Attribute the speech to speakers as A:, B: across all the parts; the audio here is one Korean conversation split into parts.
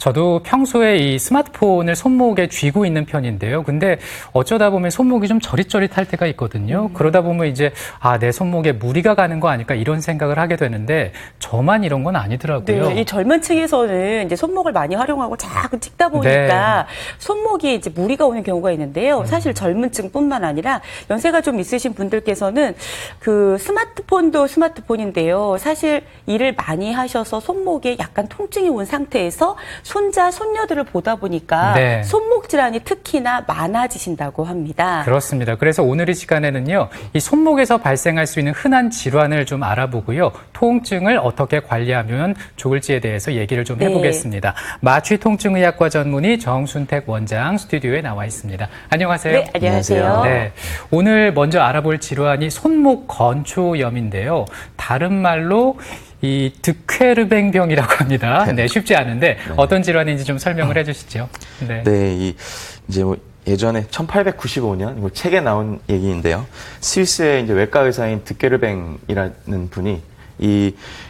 A: 저도 평소에 이 스마트폰을 손목에 쥐고 있는 편인데요. 근데 어쩌다 보면 손목이 좀 저릿저릿할 때가 있거든요. 그러다 보면 이제 내 손목에 무리가 가는 거 아닐까 이런 생각을 하게 되는데 저만 이런 건 아니더라고요.
B: 네, 이 젊은 층에서는 이제 손목을 많이 활용하고 자꾸 찍다 보니까 손목이 이제 무리가 오는 경우가 있는데요. 사실 젊은 층뿐만 아니라 연세가 좀 있으신 분들께서는 그 스마트폰도 스마트폰인데요. 사실 일을 많이 하셔서 손목에 약간 통증이 온 상태에서 손자, 손녀들을 보다 보니까 손목 질환이 특히나 많아지신다고 합니다.
A: 그렇습니다. 그래서 오늘 이 시간에는요, 이 손목에서 발생할 수 있는 흔한 질환을 좀 알아보고요, 통증을 어떻게 관리하면 좋을지에 대해서 얘기를 좀 해보겠습니다. 마취통증의학과 전문의 정순택 원장 스튜디오에 나와 있습니다. 안녕하세요.
B: 네, 안녕하세요.
A: 네, 오늘 먼저 알아볼 질환이 손목 건초염인데요. 다른 말로 이 득케르뱅병이라고 합니다. 네, 쉽지 않은데 어떤 질환인지 좀 설명을 해주시죠.
C: 이제 예전에 1895년 책에 나온 얘기인데요. 스위스의 이제 외과 의사인 득케르뱅이라는 분이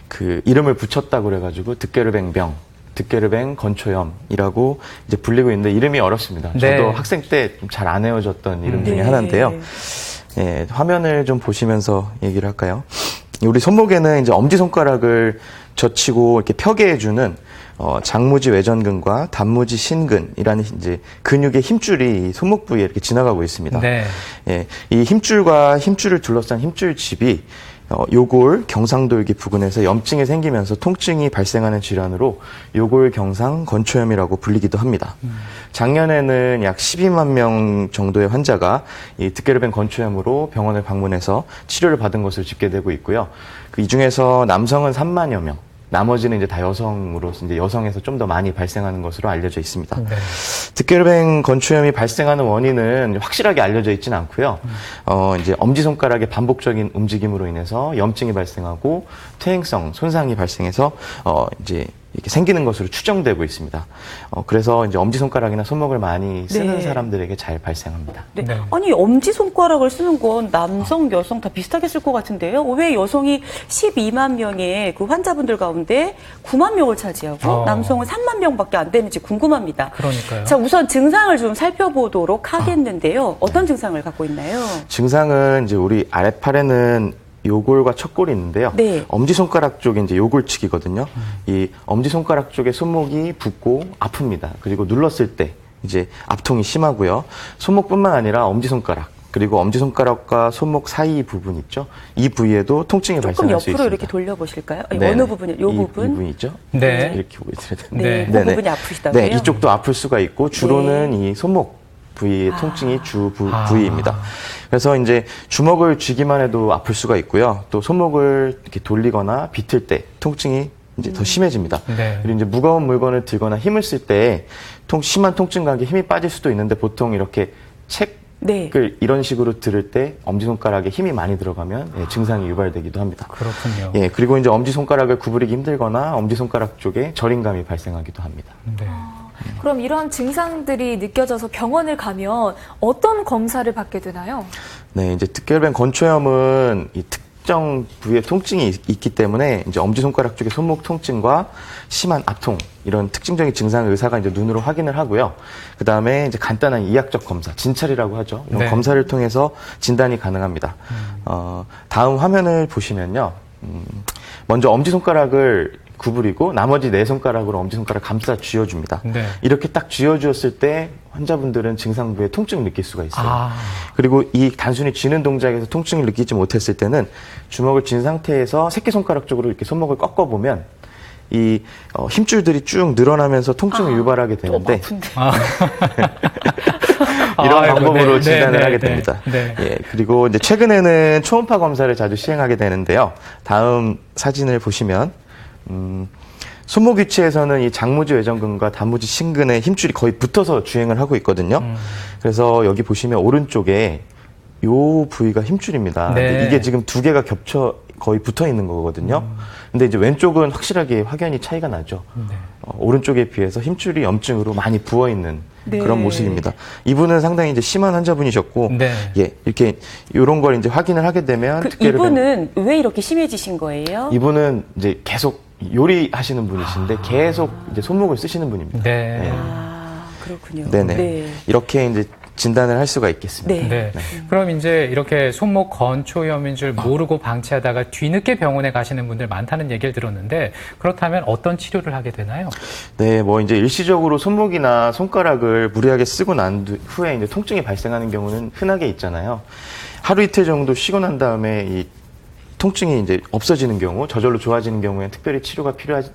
C: 그 이름을 붙였다고 그래가지고 득케르뱅병, 득케르뱅 건초염이라고 이제 불리고 있는데 이름이 어렵습니다. 저도 학생 때 좀 잘 안 외워졌던 이름 중에 하나인데요. 화면을 좀 보시면서 얘기를 할까요? 우리 손목에는 이제 엄지손가락을 젖히고 이렇게 펴게 해주는 장무지 외전근과 단무지 신근이라는 이제 근육의 힘줄이 손목 부위에 이렇게 지나가고 있습니다. 이 힘줄과 힘줄을 둘러싼 힘줄집이 요골 경상돌기 부근에서 염증이 생기면서 통증이 발생하는 질환으로 요골 경상 건초염이라고 불리기도 합니다. 작년에는 약 12만 명 정도의 환자가 이 득케르뱅 건초염으로 병원을 방문해서 치료를 받은 것으로 집계되고 있고요. 이 중에서 남성은 3만여 명, 나머지는 이제 다 여성으로서 이제 여성에서 좀 더 많이 발생하는 것으로 알려져 있습니다. 득케르뱅 건초염이 발생하는 원인은 확실하게 알려져 있지는 않고요. 이제 엄지손가락의 반복적인 움직임으로 인해서 염증이 발생하고 퇴행성 손상이 발생해서 이제 이렇게 생기는 것으로 추정되고 있습니다. 그래서 이제 엄지손가락이나 손목을 많이 쓰는 사람들에게 잘 발생합니다.
B: 아니, 엄지손가락을 쓰는 건 남성, 여성 다 비슷하게 쓸 것 같은데요. 왜 여성이 12만 명의 그 환자분들 가운데 9만 명을 차지하고 남성은 3만 명밖에 안 되는지 궁금합니다.
A: 그러니까요.
B: 자, 우선 증상을 좀 살펴보도록 하겠는데요. 어떤 증상을 갖고 있나요?
C: 증상은 이제 우리 아랫팔에는 요골과 척골이 있는데요. 엄지손가락 쪽에 이제 요골측이거든요. 이 엄지손가락 쪽에 손목이 붓고 아픕니다. 그리고 눌렀을 때 이제 압통이 심하고요. 손목뿐만 아니라 엄지손가락, 그리고 엄지손가락과 손목 사이 부분 있죠. 이 부위에도 통증이 발생할 수 있습니다.
B: 조금 옆으로 이렇게 돌려보실까요? 어느 부분이요? 이 부분?
C: 이 부분 있죠? 이렇게 보여드려야 되는데.
B: 그 부분이 아프시다고요?
C: 네, 이쪽도 아플 수가 있고 주로는 이 손목 부위의 통증이 주 부위입니다. 그래서 이제 주먹을 쥐기만 해도 아플 수가 있고요. 또 손목을 이렇게 돌리거나 비틀 때 통증이 이제 더 심해집니다. 그리고 이제 무거운 물건을 들거나 힘을 쓸 때 심한 통증과 함께 힘이 빠질 수도 있는데 보통 이렇게 책을 이런 식으로 들을 때 엄지손가락에 힘이 많이 들어가면 증상이 유발되기도 합니다.
A: 그렇군요.
C: 그리고 이제 엄지손가락을 구부리기 힘들거나 엄지손가락 쪽에 저림감이 발생하기도 합니다.
D: 그럼 이런 증상들이 느껴져서 병원을 가면 어떤 검사를 받게 되나요?
C: 네, 이제 득케르뱅 건초염은 이 특정 부위에 통증이 있기 때문에 이제 엄지손가락 쪽의 손목 통증과 심한 압통 이런 특징적인 증상을 의사가 이제 눈으로 확인을 하고요. 그 다음에 이제 간단한 이학적 검사, 진찰이라고 하죠. 이런 검사를 통해서 진단이 가능합니다. 다음 화면을 보시면요, 먼저 엄지손가락을 구부리고 나머지 네 손가락으로 엄지손가락 감싸 쥐어줍니다. 이렇게 딱 쥐어주었을 때 환자분들은 증상 부에 통증을 느낄 수가 있어요. 그리고 이 단순히 쥐는 동작에서 통증을 느끼지 못했을 때는 주먹을 쥔 상태에서 새끼손가락 쪽으로 이렇게 손목을 꺾어보면 이 힘줄들이 쭉 늘어나면서 통증을 유발하게 되는데 이런 방법으로 진단을 하게 됩니다. 그리고 이제 최근에는 초음파 검사를 자주 시행하게 되는데요. 다음 사진을 보시면 손목 위치에서는 이 장무지 외전근과 단무지 신근의 힘줄이 거의 붙어서 주행을 하고 있거든요. 그래서 여기 보시면 오른쪽에 요 부위가 힘줄입니다. 근데 이게 지금 두 개가 겹쳐 거의 붙어 있는 거거든요. 근데 이제 왼쪽은 확실하게 확연히 차이가 나죠. 오른쪽에 비해서 힘줄이 염증으로 많이 부어 있는 그런 모습입니다. 이분은 상당히 이제 심한 환자분이셨고, 이렇게 이런 걸 이제 확인을 하게 되면
B: 이분은 왜 이렇게 심해지신 거예요?
C: 이분은 이제 계속 요리하시는 분이신데 계속 이제 손목을 쓰시는 분입니다.
A: 네.
C: 네.
B: 그렇군요.
C: 네네.
B: 네.
C: 이렇게 이제 진단을 할 수가 있겠습니다.
B: 네.
A: 네. 그럼 이제 이렇게 손목 건초염인 줄 모르고 방치하다가 뒤늦게 병원에 가시는 분들 많다는 얘기를 들었는데 그렇다면 어떤 치료를 하게 되나요?
C: 네, 뭐 이제 일시적으로 손목이나 손가락을 무리하게 쓰고 난 후에 이제 통증이 발생하는 경우는 흔하게 있잖아요. 하루 이틀 정도 쉬고 난 다음에 이 통증이 이제 없어지는 경우, 저절로 좋아지는 경우에는 특별히 치료가 필요하진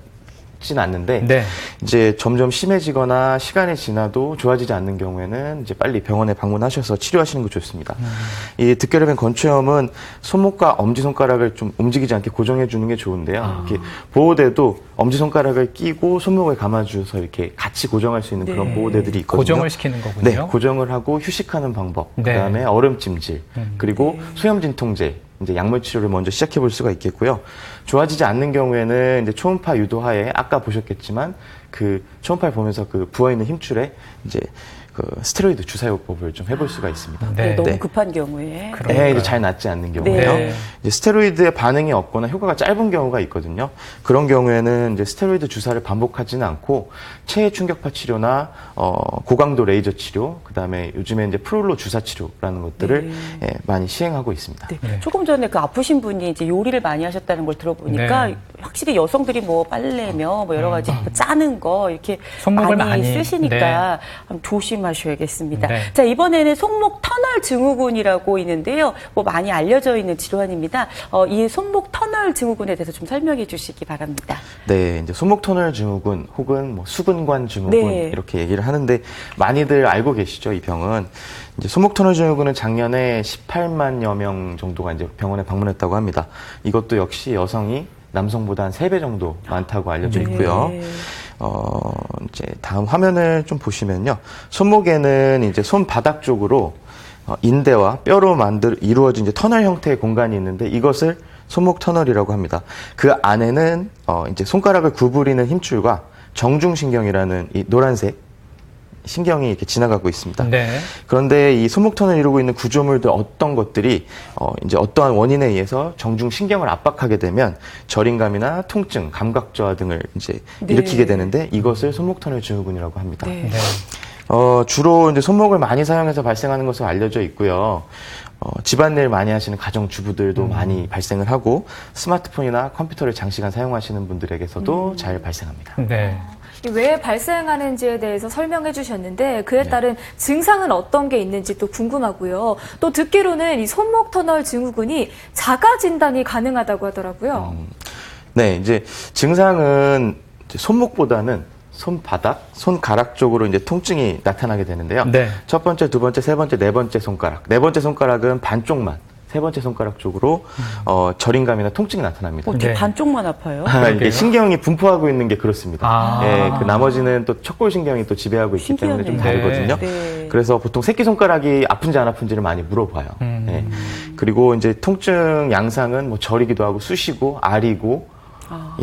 C: 않는데
A: 네.
C: 이제 점점 심해지거나 시간이 지나도 좋아지지 않는 경우에는 이제 빨리 병원에 방문하셔서 치료하시는 게 좋습니다. 이 득결혈변 건초염은 손목과 엄지손가락을 좀 움직이지 않게 고정해 주는 게 좋은데요. 이렇게 보호대도 엄지손가락을 끼고 손목을 감아줘서 이렇게 같이 고정할 수 있는 그런
B: 네.
C: 보호대들이 있거든요.
A: 고정을 시키는 거군요.
C: 네, 고정을 하고 휴식하는 방법,
A: 네.
C: 그다음에 얼음찜질, 그리고 소염진통제, 이제 약물 치료를 먼저 시작해 볼 수가 있겠고요. 좋아지지 않는 경우에는 이제 초음파 유도하에 아까 보셨겠지만 그 초음파를 보면서 그 부어 있는 힘줄에 이제 그 스테로이드 주사요법을 좀 해볼 수가 있습니다.
A: 네.
B: 너무
C: 네.
B: 급한 경우에.
A: 그러니까요.
C: 네, 이제 잘 낫지 않는 경우에요.
A: 네.
C: 이제 스테로이드의 반응이 없거나 효과가 짧은 경우가 있거든요. 그런 경우에는 이제 스테로이드 주사를 반복하지는 않고 체해 충격파 치료나 고강도 레이저 치료, 그다음에 요즘에 이제 프롤로 주사 치료라는 것들을 예, 많이 시행하고 있습니다.
B: 네.
A: 네.
B: 조금 전에 그 아프신 분이 이제 요리를 많이 하셨다는 걸 들어보니까
A: 네.
B: 확실히 여성들이 뭐 빨래며 뭐 여러 가지 뭐 짜는 거 이렇게
A: 손목을
B: 많이
A: 많이,
B: 쓰시니까 좀 조심하셔야겠습니다.
A: 네.
B: 자, 이번에는 손목 터널 증후군이라고 있는데요. 뭐 많이 알려져 있는 질환입니다. 이 손목 터널 증후군에 대해서 좀 설명해 주시기 바랍니다.
C: 네, 이제 손목 터널 증후군 혹은 뭐 수근관 증후군
B: 네.
C: 이렇게 얘기를 하는데 많이들 알고 계시죠, 이 병은. 이제 손목 터널 증후군은 작년에 18만여 명 정도가 이제 병원에 방문했다고 합니다. 이것도 역시 여성이 남성보다 한 3배 정도 많다고 알려져 있고요.
B: 네.
C: 이제 다음 화면을 좀 보시면요. 손목에는 이제 손바닥 쪽으로 인대와 뼈로 이루어진 이제 터널 형태의 공간이 있는데 이것을 손목 터널이라고 합니다. 그 안에는 이제 손가락을 구부리는 힘줄과 정중신경이라는 이 노란색 신경이 이렇게 지나가고 있습니다.
A: 네.
C: 그런데 이 손목 터널을 이루고 있는 구조물들 어떤 것들이 이제 어떠한 원인에 의해서 정중 신경을 압박하게 되면 저림감이나 통증, 감각 저하 등을 이제
B: 네.
C: 일으키게 되는데 이것을 손목 터널 증후군이라고 합니다.
B: 네.
A: 네.
C: 주로 이제 손목을 많이 사용해서 발생하는 것으로 알려져 있고요. 집안일 많이 하시는 가정주부들도 많이 발생을 하고 스마트폰이나 컴퓨터를 장시간 사용하시는 분들에게서도 잘 발생합니다.
A: 네.
D: 왜 발생하는지에 대해서 설명해 주셨는데 그에 따른 증상은 어떤 게 있는지 또 궁금하고요. 또 듣기로는 이 손목 터널 증후군이 자가 진단이 가능하다고 하더라고요.
C: 네, 이제 증상은 이제 손목보다는 손바닥, 손가락 쪽으로 이제 통증이 나타나게 되는데요.
A: 네.
C: 첫 번째, 두 번째, 세 번째, 네 번째 손가락. 네 번째 손가락은 반쪽만, 세 번째 손가락 쪽으로 저림감이나 통증이 나타납니다.
B: 어떻게
A: 네.
B: 반쪽만 아파요?
C: 이게 신경이 분포하고 있는 게 그렇습니다.
A: 아.
C: 예, 그 나머지는 또 척골신경이 또 지배하고 있기 때문에 좀
B: 신기하네요.
C: 다르거든요.
B: 네.
C: 그래서 보통 새끼손가락이 아픈지 안 아픈지를 많이 물어봐요. 예. 그리고 이제 통증 양상은 뭐 저리기도 하고 쑤시고 아리고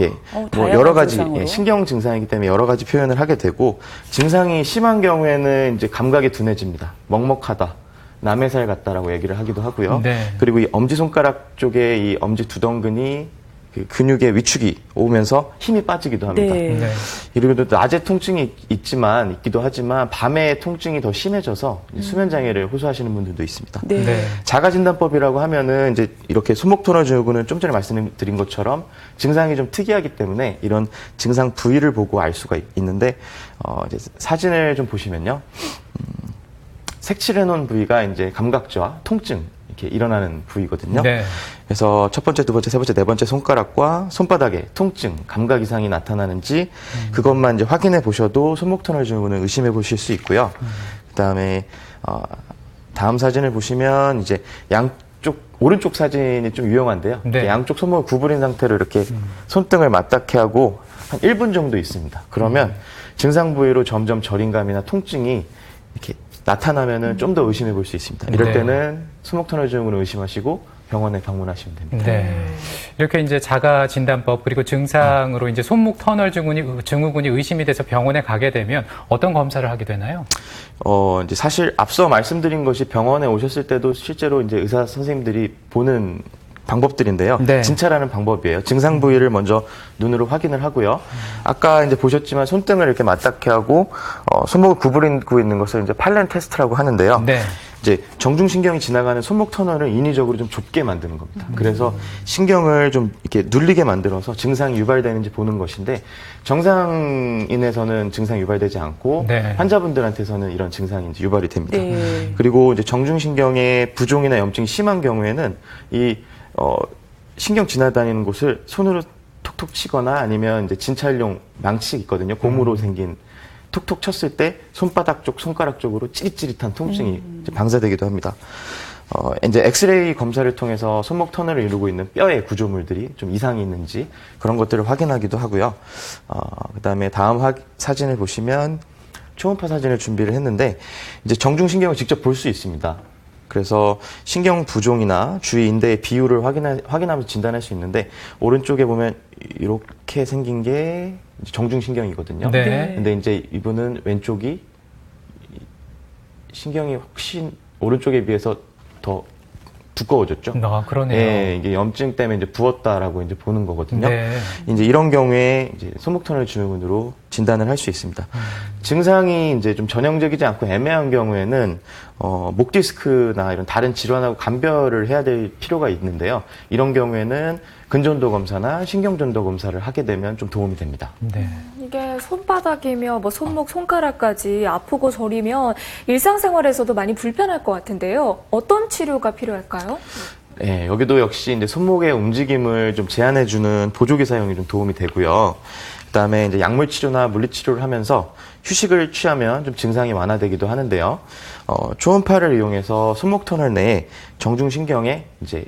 C: 예, 뭐
B: 다양한
C: 여러 가지
B: 증상으로.
C: 신경 증상이기 때문에 여러 가지 표현을 하게 되고 증상이 심한 경우에는 이제 감각이 둔해집니다. 먹먹하다. 남의 살 같다라고 얘기를 하기도 하고요.
A: 네.
C: 그리고 이 엄지손가락 쪽에 이 엄지 두덩근이 그 근육의 위축이 오면서 힘이 빠지기도 합니다.
B: 네.
A: 네.
C: 그리고 또 낮에 통증이 있기도 하지만 밤에 통증이 더 심해져서 수면 장애를 호소하시는 분들도 있습니다.
B: 네.
A: 네.
C: 자가진단법이라고 하면은 이제 이렇게 손목 터널 증후군은 좀 전에 말씀드린 것처럼 증상이 좀 특이하기 때문에 이런 증상 부위를 보고 알 수가 있는데 이제 사진을 좀 보시면요. 색칠해 놓은 부위가 이제 감각저하, 통증 이렇게 일어나는 부위거든요.
A: 네.
C: 그래서 첫 번째, 두 번째, 세 번째, 네 번째 손가락과 손바닥에 통증, 감각 이상이 나타나는지 그것만 이제 확인해 보셔도 손목 터널 증후군을 의심해 보실 수 있고요. 그다음에 다음 사진을 보시면 이제 양쪽 오른쪽 사진이 좀 유용한데요.
A: 네.
C: 양쪽 손목을 구부린 상태로 이렇게 손등을 맞닿게 하고 한 1분 정도 있습니다. 그러면 증상 부위로 점점 저림감이나 통증이 이렇게 나타나면은 좀 더 의심해 볼 수 있습니다. 이럴
A: 네.
C: 때는 손목 터널 증후군을 의심하시고 병원에 방문하시면 됩니다.
A: 네. 이렇게 이제 자가 진단법 그리고 증상으로 이제 손목 터널 증후군이 의심이 돼서 병원에 가게 되면 어떤 검사를 하게 되나요?
C: 이제 사실 앞서 말씀드린 것이 병원에 오셨을 때도 실제로 이제 의사 선생님들이 보는 방법들인데요.
A: 네.
C: 진찰하는 방법이에요. 증상 부위를 먼저 눈으로 확인을 하고요. 아까 이제 보셨지만 손등을 이렇게 맞닿게 하고 손목을 구부리고 있는 것을 이제 팔렌 테스트라고 하는데요.
A: 네.
C: 이제 정중신경이 지나가는 손목 터널을 인위적으로 좀 좁게 만드는 겁니다. 그래서 신경을 좀 이렇게 눌리게 만들어서 증상이 유발되는지 보는 것인데 정상인에서는 증상이 유발되지 않고
A: 네.
C: 환자분들한테서는 이런 증상이 이제 유발이 됩니다.
B: 네.
C: 그리고 이제 정중신경의 부종이나 염증이 심한 경우에는 이 신경 지나다니는 곳을 손으로 톡톡 치거나 아니면 이제 진찰용 망치 있거든요. 고무로 생긴 톡톡 쳤을 때 손바닥 쪽, 손가락 쪽으로 찌릿찌릿한 통증이 이제 방사되기도 합니다. 이제 엑스레이 검사를 통해서 손목 터널을 이루고 있는 뼈의 구조물들이 좀 이상이 있는지 그런 것들을 확인하기도 하고요. 그다음에 다음 사진을 보시면 초음파 사진을 준비를 했는데 이제 정중신경을 직접 볼 수 있습니다. 그래서 신경 부종이나 주위 인대의 비율을 확인하면서 진단할 수 있는데 오른쪽에 보면 이렇게 생긴 게 정중신경이거든요.
A: 네.
C: 근데 이제 이분은 왼쪽이 신경이 훨씬 오른쪽에 비해서 더 두꺼워졌죠.
A: 그러네요.
C: 예, 이게 염증 때문에 이제 부었다라고 이제 보는 거거든요.
A: 네.
C: 이제 이런 경우에 이제 손목터널 증후군으로 진단을 할 수 있습니다. 증상이 이제 좀 전형적이지 않고 애매한 경우에는 목 디스크나 이런 다른 질환하고 감별을 해야 될 필요가 있는데요. 이런 경우에는 근전도 검사나 신경전도 검사를 하게 되면 좀 도움이 됩니다.
A: 네.
D: 이게 손바닥이며 뭐 손목, 손가락까지 아프고 저리면 일상생활에서도 많이 불편할 것 같은데요. 어떤 치료가 필요할까요?
C: 네, 여기도 역시 이제 손목의 움직임을 좀 제한해주는 보조기 사용이 좀 도움이 되고요. 그다음에 이제 약물 치료나 물리 치료를 하면서 휴식을 취하면 좀 증상이 완화되기도 하는데요. 초음파를 이용해서 손목 터널 내에 정중신경에 이제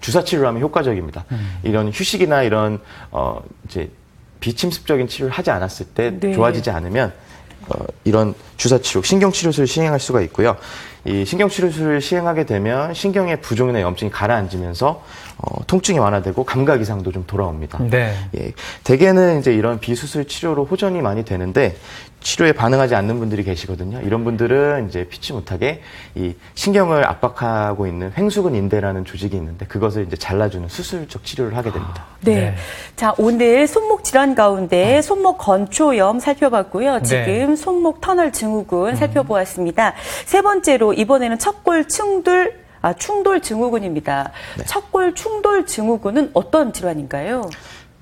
C: 주사 치료를 하면 효과적입니다. 이런 휴식이나 이런 이제 비침습적인 치료를 하지 않았을 때
B: 네.
C: 좋아지지 않으면 이런 주사 치료, 신경 치료술을 시행할 수가 있고요. 이 신경 치료술을 시행하게 되면 신경의 부종이나 염증이 가라앉으면서 통증이 완화되고 감각 이상도 좀 돌아옵니다.
A: 네.
C: 예, 대개는 이제 이런 비수술 치료로 호전이 많이 되는데 치료에 반응하지 않는 분들이 계시거든요. 이런 분들은 이제 피치 못하게 이 신경을 압박하고 있는 횡수근 인대라는 조직이 있는데 그것을 이제 잘라주는 수술적 치료를 하게 됩니다.
B: 네.
A: 네.
B: 자, 오늘 손목 질환 가운데 손목 건초염 살펴봤고요. 지금 손목 터널 증후군 살펴보았습니다. 세 번째로 이번에는 척골 충돌 증후군입니다.
C: 네.
B: 척골 충돌 증후군은 어떤 질환인가요?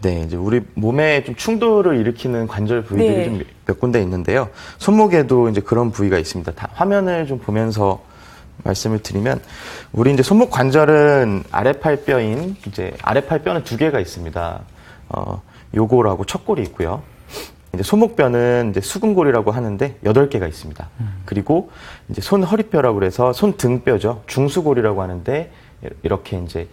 C: 네, 이제 우리 몸에 좀 충돌을 일으키는 관절 부위들이
B: 네.
C: 좀 몇 군데 있는데요. 손목에도 이제 그런 부위가 있습니다. 화면을 좀 보면서 말씀을 드리면, 우리 이제 손목 관절은 아래팔뼈인, 이제 아래팔뼈는 두 개가 있습니다. 요골하고 척골이 있고요. 이제 손목뼈는 이제 수근골이라고 하는데 8개가 있습니다. 그리고 이제 손 허리뼈라고 그래서 손 등뼈죠. 중수골이라고 하는데 이렇게 이제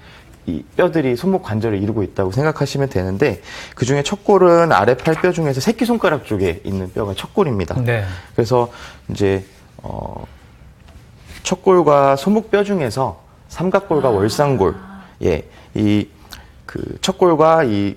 C: 이 뼈들이 손목 관절을 이루고 있다고 생각하시면 되는데 그 중에 척골은 아래팔뼈 중에서 새끼손가락 쪽에 있는 뼈가 척골입니다.
A: 네.
C: 그래서 이제 척골과 손목뼈 중에서 삼각골과 월상골, 예, 이 그 척골과 이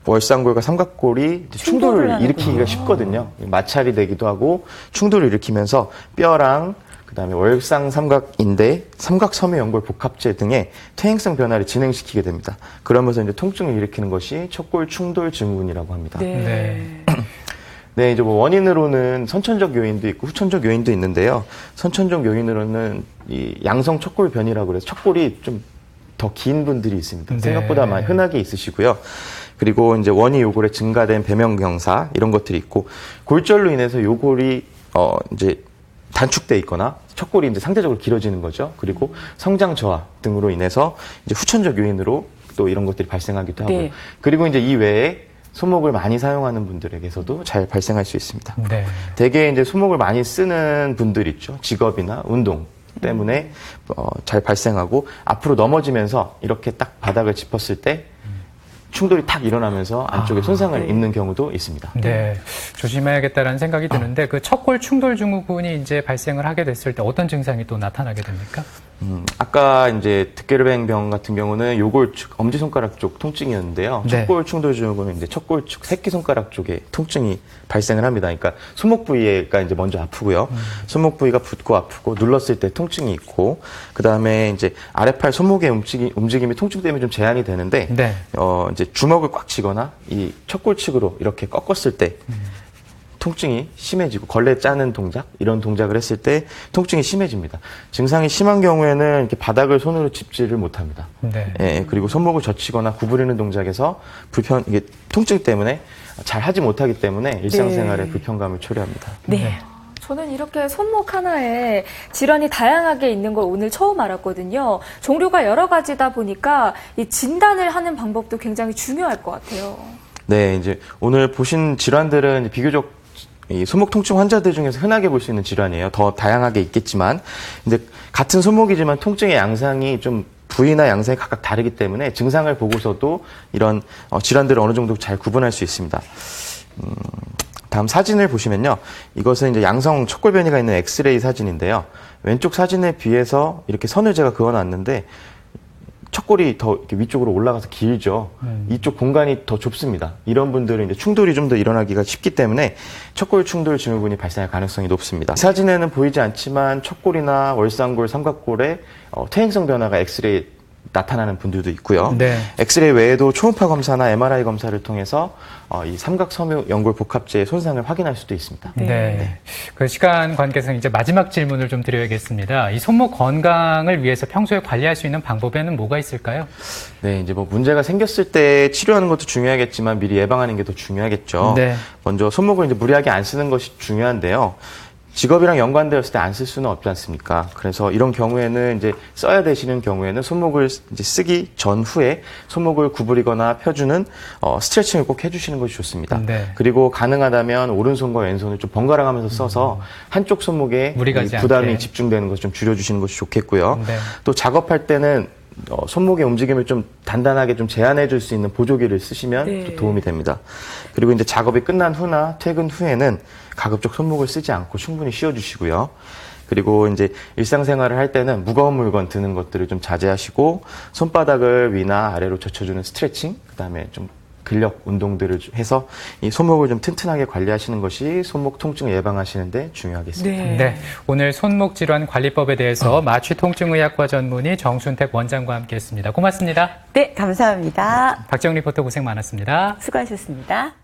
C: 월상골과 삼각골이 충돌을 일으키기가 쉽거든요. 마찰이 되기도 하고 충돌을 일으키면서 뼈랑 그다음에 월상 삼각인대, 삼각섬유 연골 복합체 등의 퇴행성 변화를 진행시키게 됩니다. 그러면서 이제 통증을 일으키는 것이 척골 충돌 증후군이라고 합니다.
B: 네.
C: 네, 이제 뭐 원인으로는 선천적 요인도 있고 후천적 요인도 있는데요. 선천적 요인으로는 이 양성 척골 변이라고 해서 척골이 좀 더 긴 분들이 있습니다.
A: 네.
C: 생각보다 많이 흔하게 있으시고요. 그리고 이제 원이 요골에 증가된 배명경사 이런 것들이 있고 골절로 인해서 요골이 이제 단축돼 있거나 척골이 이제 상대적으로 길어지는 거죠. 그리고 성장 저하 등으로 인해서 이제 후천적 요인으로 또 이런 것들이 발생하기도 하고요.
B: 네.
C: 그리고 이제 이 외에 손목을 많이 사용하는 분들에게서도 잘 발생할 수 있습니다.
A: 네.
C: 대개 이제 손목을 많이 쓰는 분들 있죠. 직업이나 운동 때문에 잘 발생하고 앞으로 넘어지면서 이렇게 딱 바닥을 짚었을 때 충돌이 탁 일어나면서 안쪽에 손상을
B: 네.
C: 입는 경우도 있습니다.
A: 네, 조심해야겠다라는 생각이 드는데 그 척골 충돌 증후군이 이제 발생을 하게 됐을 때 어떤 증상이 또 나타나게 됩니까?
C: 아까 이제 득게르뱅 병 같은 경우는 요골 엄지손가락 쪽 통증이었는데요.
A: 네.
C: 척골 충돌 증후군은 이제 척골 측 새끼손가락 쪽에 통증이 발생을 합니다. 그러니까 손목 부위가 이제 먼저 아프고요. 손목 부위가 붓고 아프고 눌렀을 때 통증이 있고, 그 다음에 이제 아래팔 손목의 움직임이 통증 때문에 좀 제한이 되는데,
A: 네.
C: 이제 주먹을 꽉 쥐거나 이 척골 측으로 이렇게 꺾었을 때 통증이 심해지고, 걸레 짜는 동작, 이런 동작을 했을 때 통증이 심해집니다. 증상이 심한 경우에는 이렇게 바닥을 손으로 짚지를 못합니다.
A: 네.
C: 예, 그리고 손목을 젖히거나 구부리는 동작에서 이게 통증 때문에 잘 하지 못하기 때문에 일상생활에
B: 네.
C: 불편감을 초래합니다.
B: 네.
D: 저는 이렇게 손목 하나에 질환이 다양하게 있는 걸 오늘 처음 알았거든요. 종류가 여러 가지다 보니까 이 진단을 하는 방법도 굉장히 중요할 것 같아요.
C: 네, 이제 오늘 보신 질환들은 이제 비교적 이 손목 통증 환자들 중에서 흔하게 볼 수 있는 질환이에요. 더 다양하게 있겠지만, 근데 같은 손목이지만 통증의 양상이 좀 부위나 양상이 각각 다르기 때문에 증상을 보고서도 이런 질환들을 어느 정도 잘 구분할 수 있습니다. 다음 사진을 보시면요. 이것은 이제 양성 척골 변이가 있는 엑스레이 사진인데요. 왼쪽 사진에 비해서 이렇게 선을 제가 그어놨는데 척골이 더 이렇게 위쪽으로 올라가서 길죠. 이쪽 공간이 더 좁습니다. 이런 분들은 이제 충돌이 좀 더 일어나기가 쉽기 때문에 척골 충돌 증후군이 발생할 가능성이 높습니다. 사진에는 보이지 않지만 척골이나 월상골, 삼각골에 퇴행성 변화가 엑스레이 나타나는 분들도 있고요.
A: 네.
C: 엑스레이 외에도 초음파 검사나 MRI 검사를 통해서 이 삼각 섬유 연골 복합체의 손상을 확인할 수도 있습니다.
A: 네. 그 시간 관계상 이제 마지막 질문을 좀 드려야겠습니다. 이 손목 건강을 위해서 평소에 관리할 수 있는 방법에는 뭐가 있을까요?
C: 네, 이제 뭐 문제가 생겼을 때 치료하는 것도 중요하겠지만 미리 예방하는 게 더 중요하겠죠.
A: 네.
C: 먼저 손목을 이제 무리하게 안 쓰는 것이 중요한데요. 직업이랑 연관되었을 때 안 쓸 수는 없지 않습니까? 그래서 이런 경우에는 이제 써야 되시는 경우에는 손목을 이제 쓰기 전후에 손목을 구부리거나 펴주는 스트레칭을 꼭 해주시는 것이 좋습니다.
A: 네.
C: 그리고 가능하다면 오른손과 왼손을 좀 번갈아 가면서 써서 한쪽 손목에
A: 무리 가지
C: 이 부담이
A: 않게.
C: 집중되는 것을 좀 줄여주시는 것이 좋겠고요.
A: 네.
C: 또 작업할 때는 손목의 움직임을 좀 단단하게 좀 제한해 줄 수 있는 보조기를 쓰시면
B: 네.
C: 또 도움이 됩니다. 그리고 이제 작업이 끝난 후나 퇴근 후에는 가급적 손목을 쓰지 않고 충분히 쉬어 주시고요. 그리고 이제 일상생활을 할 때는 무거운 물건 드는 것들을 좀 자제하시고 손바닥을 위나 아래로 젖혀주는 스트레칭, 그다음에 좀 근력 운동들을 해서 이 손목을 좀 튼튼하게 관리하시는 것이 손목 통증을 예방하시는데 중요하겠습니다.
B: 네.
A: 네. 오늘 손목 질환 관리법에 대해서 마취통증의학과 전문의 정순택 원장과 함께했습니다. 고맙습니다.
B: 네, 감사합니다.
A: 박정 리포터 고생 많았습니다.
B: 수고하셨습니다.